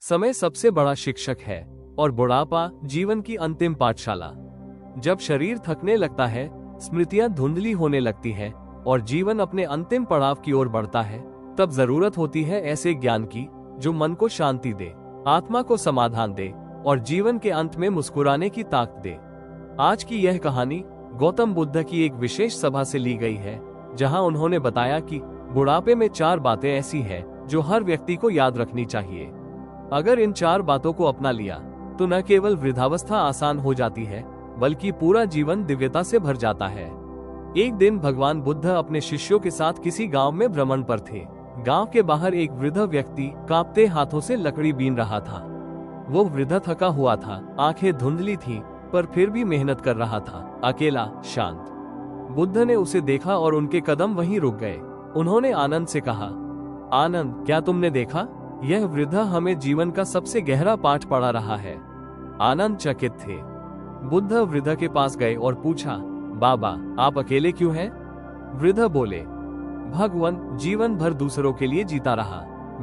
समय सबसे बड़ा शिक्षक है और बुढ़ापा जीवन की अंतिम पाठशाला। जब शरीर थकने लगता है, स्मृतियां धुंधली होने लगती है और जीवन अपने अंतिम पड़ाव की ओर बढ़ता है, तब जरूरत होती है ऐसे ज्ञान की जो मन को शांति दे, आत्मा को समाधान दे और जीवन के अंत में मुस्कुराने की ताकत दे। आज की यह कहानी गौतम बुद्ध की एक विशेष सभा से ली गई है, जहां उन्होंने बताया कि बुढ़ापे में 4 बातें ऐसी हैं जो हर व्यक्ति को याद रखनी चाहिए। अगर इन 4 बातों को अपना लिया तो न केवल वृद्धावस्था आसान हो जाती है, बल्कि पूरा जीवन दिव्यता से भर जाता है। एक दिन भगवान बुद्ध अपने शिष्यों के साथ किसी गांव में भ्रमण पर थे। गांव के बाहर एक वृद्ध व्यक्ति कांपते हाथों से लकड़ी बीन रहा था। वो वृद्ध थका हुआ था, आंखें धुंधली थीं, पर फिर भी मेहनत कर रहा था, अकेला, शांत। बुद्ध ने उसे देखा और उनके कदम वहीं रुक गए। उन्होंने आनंद से कहा, आनंद, क्या तुमने देखा? यह वृद्ध हमें जीवन का सबसे गहरा पाठ पढ़ा रहा है। आनंद चकित थे। बुद्ध वृद्ध के पास गए और पूछा, बाबा, आप अकेले क्यों हैं? वृद्ध बोले, भगवान, जीवन भर दूसरों के लिए जीता रहा,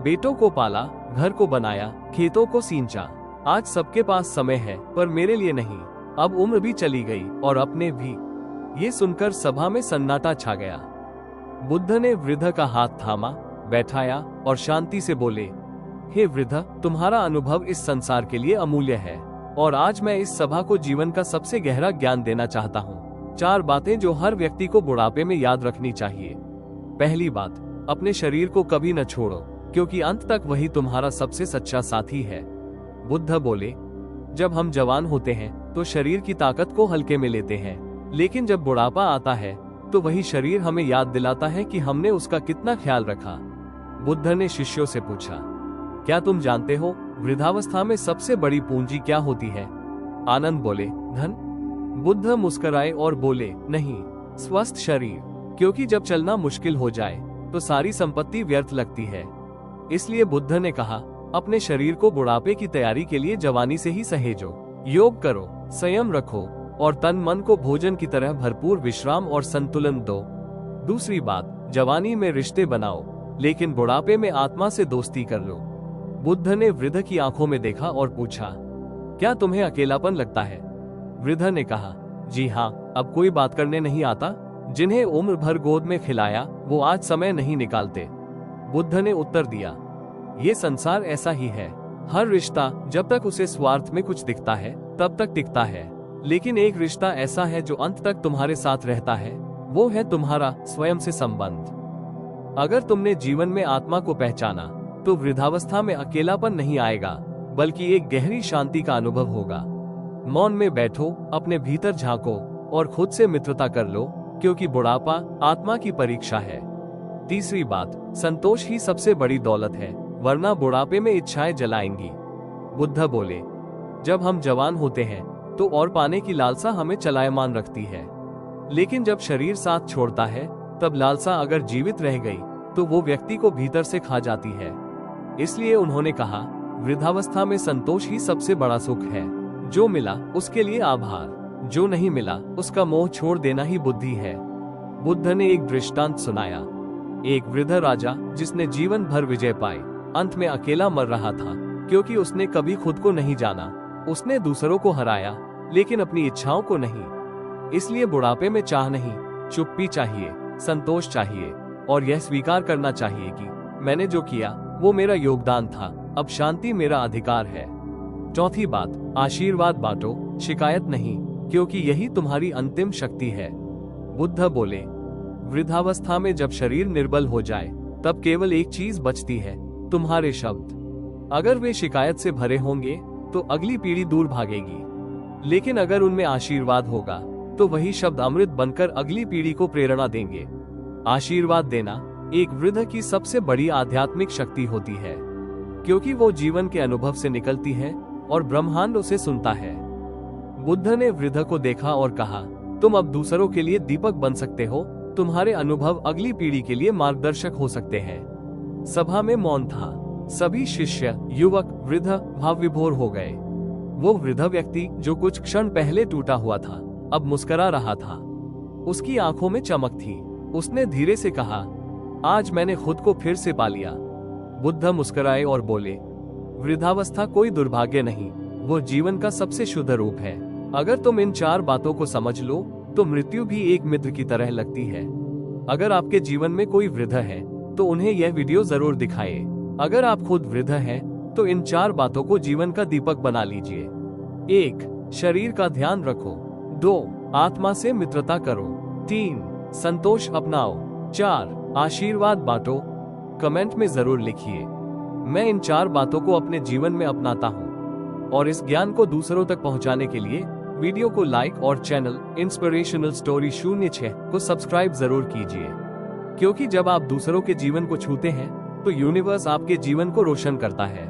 बेटों को पाला, घर को बनाया, खेतों को सींचा। आज सबके पास समय है, पर मेरे लिए नहीं। अब उम्र भी चली गई और अपने भी। ये सुनकर सभा में सन्नाटा छा गया। बुद्ध ने वृद्ध का हाथ थामा, बैठाया और शांति से बोले, हे वृद्ध, तुम्हारा अनुभव इस संसार के लिए अमूल्य है और आज मैं इस सभा को जीवन का सबसे गहरा ज्ञान देना चाहता हूँ। 4 बातें जो हर व्यक्ति को बुढ़ापे में याद रखनी चाहिए। पहली बात, अपने शरीर को कभी न छोड़ो, क्योंकि अंत तक वही तुम्हारा सबसे सच्चा साथी है। बुद्ध बोले, जब हम जवान होते हैं तो शरीर की ताकत को हल्के में लेते हैं, लेकिन जब बुढ़ापा आता है तो वही शरीर हमें याद दिलाता है कि हमने उसका कितना ख्याल रखा। बुद्ध ने शिष्यों से पूछा, क्या तुम जानते हो वृद्धावस्था में सबसे बड़ी पूंजी क्या होती है? आनंद बोले, धन। बुद्ध मुस्कुराए और बोले, नहीं, स्वस्थ शरीर, क्योंकि जब चलना मुश्किल हो जाए तो सारी संपत्ति व्यर्थ लगती है। इसलिए बुद्ध ने कहा, अपने शरीर को बुढ़ापे की तैयारी के लिए जवानी से ही सहेजो। योग करो, संयम रखो और तन मन को भोजन की तरह भरपूर विश्राम और संतुलन दो। दूसरी बात, जवानी में रिश्ते बनाओ, लेकिन बुढ़ापे में आत्मा से दोस्ती कर लो। बुद्ध ने वृद्ध की आंखों में देखा और पूछा, क्या तुम्हें अकेलापन लगता है? वृद्ध ने कहा, जी हाँ, अब कोई बात करने नहीं आता। जिन्हें उम्र भर गोद में खिलाया वो आज समय नहीं निकालते। बुद्ध ने उत्तर दिया, ये संसार ऐसा ही है। हर रिश्ता जब तक उसे स्वार्थ में कुछ दिखता है तब तक टिकता है, लेकिन एक रिश्ता ऐसा है जो अंत तक तुम्हारे साथ रहता है, वो है तुम्हारा स्वयं से संबंध। अगर तुमने जीवन में आत्मा को पहचाना तो वृद्धावस्था में अकेलापन नहीं आएगा, बल्कि एक गहरी शांति का अनुभव होगा। मौन में बैठो, अपने भीतर झांको और खुद से मित्रता कर लो, क्योंकि बुढ़ापा आत्मा की परीक्षा है। तीसरी बात, संतोष ही सबसे बड़ी दौलत है, वरना बुढ़ापे में इच्छाएं जलाएंगी। बुद्ध बोले, जब हम जवान होते हैं तो और पाने की लालसा हमें चलायमान रखती है, लेकिन जब शरीर साथ छोड़ता है तब लालसा अगर जीवित रह गई तो वो व्यक्ति को भीतर से खा जाती है। इसलिए उन्होंने कहा, वृद्धावस्था में संतोष ही सबसे बड़ा सुख है। जो मिला उसके लिए आभार, जो नहीं मिला उसका मोह छोड़ देना ही बुद्धि है। बुद्ध ने एक दृष्टांत सुनाया। एक वृद्ध राजा जिसने जीवन भर विजय पाई, अंत में अकेला मर रहा था, क्योंकि उसने कभी खुद को नहीं जाना। उसने दूसरों को हराया, लेकिन अपनी इच्छाओं को नहीं। इसलिए बुढ़ापे में चाह नहीं, चुप्पी चाहिए, संतोष चाहिए और यह स्वीकार करना चाहिए कि मैंने जो किया वो मेरा योगदान था, अब शांति मेरा अधिकार है। चौथी बात, आशीर्वाद बांटो, शिकायत नहीं, क्योंकि यही तुम्हारी अंतिम शक्ति है। बुद्ध बोले, वृद्धावस्था में जब शरीर निर्बल हो जाए तब केवल एक चीज बचती है, तुम्हारे शब्द। अगर वे शिकायत से भरे होंगे तो अगली पीढ़ी दूर भागेगी, लेकिन अगर उनमें आशीर्वाद होगा तो वही शब्द अमृत बनकर अगली पीढ़ी को प्रेरणा देंगे। आशीर्वाद देना एक वृद्ध की सबसे बड़ी आध्यात्मिक शक्ति होती है, क्योंकि वो जीवन के अनुभव से निकलती है और ब्रह्मांड उसे सुनता है। बुद्ध ने वृद्ध को देखा और कहा, तुम अब दूसरों के लिए दीपक बन सकते हो, तुम्हारे अनुभव अगली पीढ़ी के लिए मार्गदर्शक हो सकते हैं। सभा में मौन था। सभी शिष्य, युवक, वृद्ध भाव विभोर हो गए। वो वृद्ध व्यक्ति जो कुछ क्षण पहले टूटा हुआ था, अब मुस्कुरा रहा था। उसकी आंखों में चमक थी। उसने धीरे से कहा, आज मैंने खुद को फिर से पा लिया। बुद्ध मुस्कुराए और बोले, वृद्धावस्था कोई दुर्भाग्य नहीं, वो जीवन का सबसे शुद्ध रूप है। अगर तुम इन 4 बातों को समझ लो तो मृत्यु भी एक मित्र की तरह लगती है। अगर आपके जीवन में कोई वृद्ध है तो उन्हें यह वीडियो जरूर दिखाए। अगर आप खुद वृद्ध हैं तो इन 4 बातों को जीवन का दीपक बना लीजिए। 1. शरीर का ध्यान रखो। 2. आत्मा से मित्रता करो। 3. संतोष अपनाओ। 4. आशीर्वाद बांटो। कमेंट में जरूर लिखिए, मैं इन 4 बातों को अपने जीवन में अपनाता हूँ। और इस ज्ञान को दूसरों तक पहुँचाने के लिए वीडियो को लाइक और चैनल इंस्पिरेशनल स्टोरी 06 को सब्सक्राइब जरूर कीजिए, क्योंकि जब आप दूसरों के जीवन को छूते हैं तो यूनिवर्स आपके जीवन को रोशन करता है।